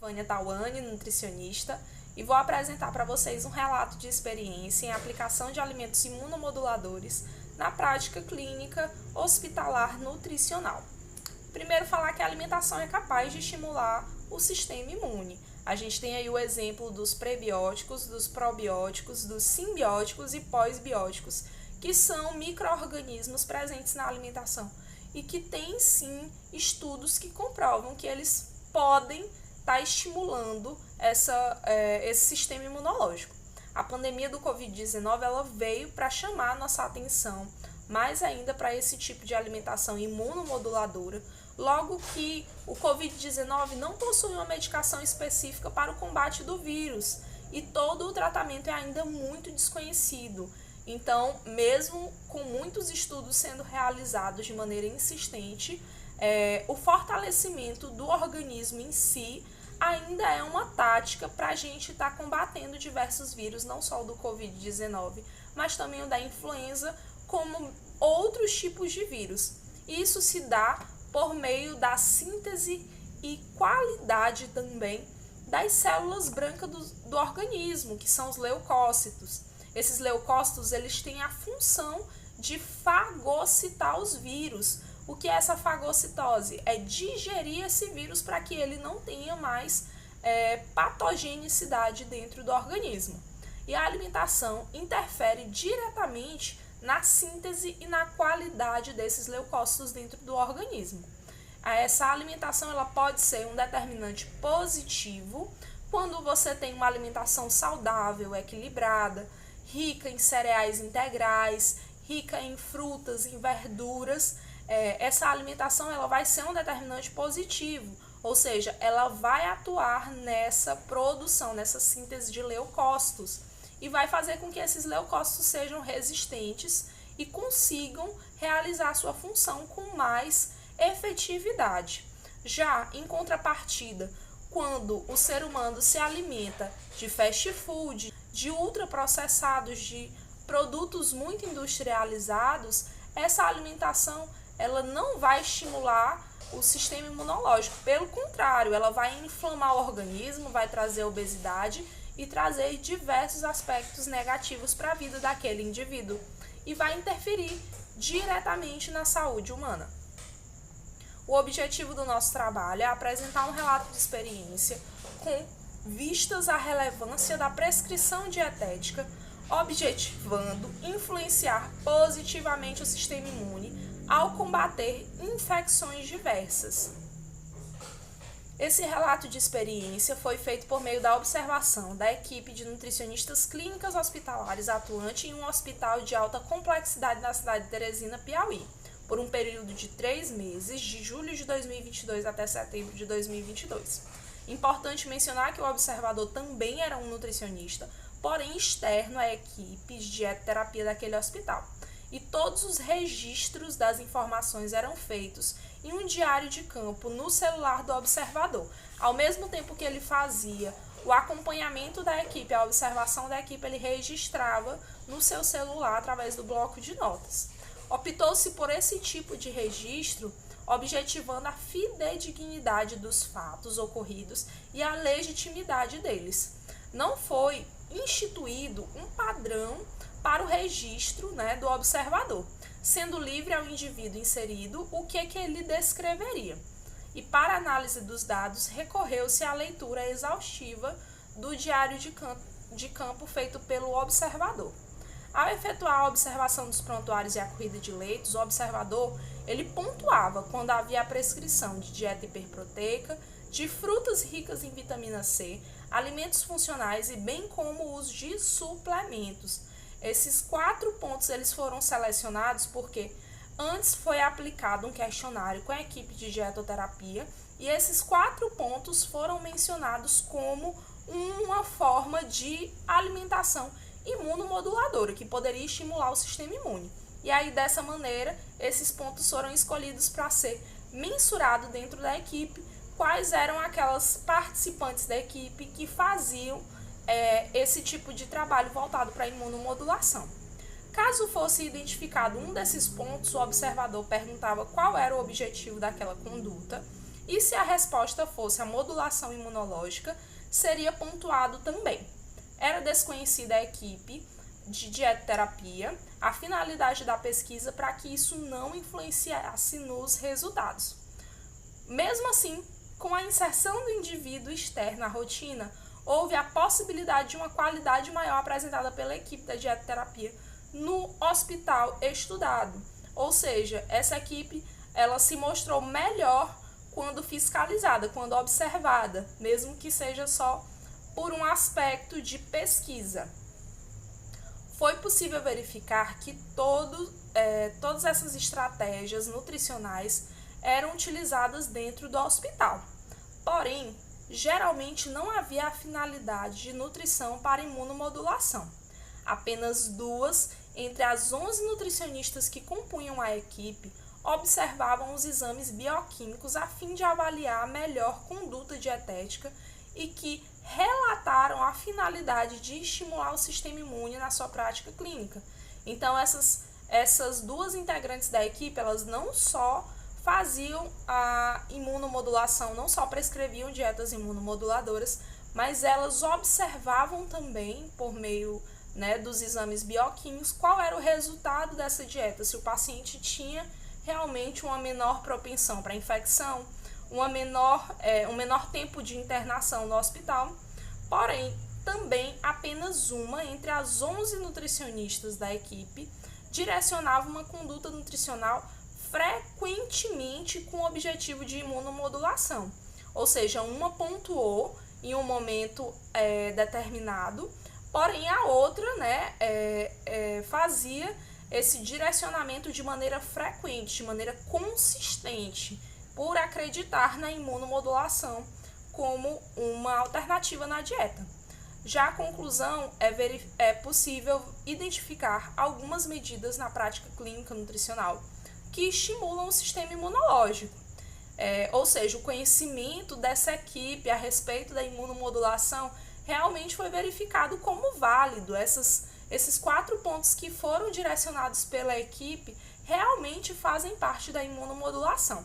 Vânia Tawane, nutricionista, e vou apresentar para vocês um relato de experiência em aplicação de alimentos imunomoduladores na prática clínica hospitalar nutricional. Primeiro, falar que a alimentação é capaz de estimular o sistema imune. A gente tem aí o exemplo dos prebióticos, dos probióticos, dos simbióticos e pós-bióticos, que são micro-organismos presentes na alimentação e que tem sim estudos que comprovam que eles podem estar estimulando esse sistema imunológico. A pandemia do Covid-19 ela veio para chamar a nossa atenção mais ainda para esse tipo de alimentação imunomoduladora, logo que o Covid-19 não possui uma medicação específica para o combate do vírus e todo o tratamento é ainda muito desconhecido. Então, mesmo com muitos estudos sendo realizados de maneira insistente, o fortalecimento do organismo em si ainda é uma tática para a gente estar combatendo diversos vírus, não só o do Covid-19, mas também o da influenza, como outros tipos de vírus. Isso se dá por meio da síntese e qualidade também das células brancas do organismo, que são os leucócitos. Esses leucócitos eles têm a função de fagocitar os vírus. O que é essa fagocitose? É digerir esse vírus para que ele não tenha mais patogenicidade dentro do organismo. E a alimentação interfere diretamente na síntese e na qualidade desses leucócitos dentro do organismo. Essa alimentação ela pode ser um determinante positivo quando você tem uma alimentação saudável, equilibrada, rica em cereais integrais, rica em frutas, em verduras. Essa alimentação ela vai ser um determinante positivo, ou seja, ela vai atuar nessa produção, nessa síntese de leucócitos e vai fazer com que esses leucócitos sejam resistentes e consigam realizar sua função com mais efetividade. Já em contrapartida, quando o ser humano se alimenta de fast food, de ultraprocessados, de produtos muito industrializados, essa alimentação ela não vai estimular o sistema imunológico. Pelo contrário, ela vai inflamar o organismo, vai trazer obesidade e trazer diversos aspectos negativos para a vida daquele indivíduo e vai interferir diretamente na saúde humana. O objetivo do nosso trabalho é apresentar um relato de experiência com vistas à relevância da prescrição dietética, objetivando influenciar positivamente o sistema imune ao combater infecções diversas. Esse relato de experiência foi feito por meio da observação da equipe de nutricionistas clínicas hospitalares atuante em um hospital de alta complexidade na cidade de Teresina, Piauí, por um período de 3 meses, de julho de 2022 até setembro de 2022. Importante mencionar que o observador também era um nutricionista, porém externo à equipe de dietoterapia daquele hospital. E todos os registros das informações eram feitos em um diário de campo no celular do observador. Ao mesmo tempo que ele fazia o acompanhamento da equipe, a observação da equipe, ele registrava no seu celular através do bloco de notas. Optou-se por esse tipo de registro, objetivando a fidedignidade dos fatos ocorridos e a legitimidade deles. Não foi instituído um padrão para o registro, do observador, sendo livre ao indivíduo inserido o que ele descreveria. E para análise dos dados, recorreu-se à leitura exaustiva do diário de campo feito pelo observador. Ao efetuar a observação dos prontuários e a corrida de leitos, o observador ele pontuava quando havia a prescrição de dieta hiperproteica, de frutas ricas em vitamina C, alimentos funcionais e bem como o uso de suplementos. Esses 4 pontos eles foram selecionados porque antes foi aplicado um questionário com a equipe de dietoterapia e esses 4 pontos foram mencionados como uma forma de alimentação imunomoduladora que poderia estimular o sistema imune. E aí, dessa maneira, esses pontos foram escolhidos para ser mensurado dentro da equipe quais eram aquelas participantes da equipe que faziam esse tipo de trabalho voltado para a imunomodulação. Caso fosse identificado um desses pontos, o observador perguntava qual era o objetivo daquela conduta E se a resposta fosse a modulação imunológica, seria pontuado também. Era desconhecida a equipe de dietoterapia, a finalidade da pesquisa para que isso não influenciasse nos resultados. Mesmo assim, com a inserção do indivíduo externo à rotina, houve a possibilidade de uma qualidade maior apresentada pela equipe da dietoterapia no hospital estudado. Ou seja, essa equipe ela se mostrou melhor quando fiscalizada, quando observada, mesmo que seja só por um aspecto de pesquisa. Foi possível verificar que todas essas estratégias nutricionais eram utilizadas dentro do hospital. Porém, geralmente não havia a finalidade de nutrição para imunomodulação. Apenas 2 entre as 11 nutricionistas que compunham a equipe observavam os exames bioquímicos a fim de avaliar a melhor conduta dietética e que relataram a finalidade de estimular o sistema imune na sua prática clínica. Então, essas 2 integrantes da equipe, elas não só faziam a imunomodulação, não só prescreviam dietas imunomoduladoras, mas elas observavam também, por meio dos exames bioquímicos, qual era o resultado dessa dieta, se o paciente tinha realmente uma menor propensão para infecção, um menor tempo de internação no hospital. Porém, também apenas uma entre as 11 nutricionistas da equipe direcionava uma conduta nutricional frequentemente com o objetivo de imunomodulação. Ou seja, uma pontuou em um momento determinado, porém a outra fazia esse direcionamento de maneira frequente, de maneira consistente, por acreditar na imunomodulação como uma alternativa na dieta. Já a conclusão é possível identificar algumas medidas na prática clínica nutricional que estimulam o sistema imunológico. Ou seja, o conhecimento dessa equipe a respeito da imunomodulação realmente foi verificado como válido. Esses 4 pontos que foram direcionados pela equipe realmente fazem parte da imunomodulação.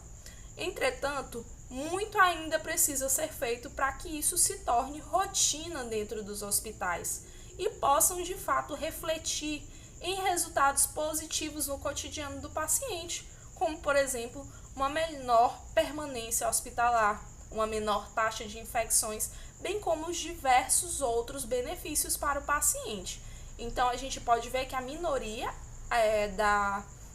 Entretanto, muito ainda precisa ser feito para que isso se torne rotina dentro dos hospitais e possam de fato refletir em resultados positivos no cotidiano do paciente, como por exemplo, uma menor permanência hospitalar, uma menor taxa de infecções, bem como os diversos outros benefícios para o paciente. Então a gente pode ver que a minoria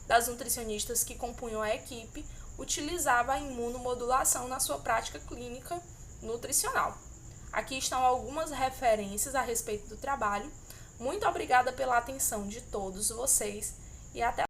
das nutricionistas que compunham a equipe utilizava a imunomodulação na sua prática clínica nutricional. Aqui estão algumas referências a respeito do trabalho. Muito obrigada pela atenção de todos vocês e até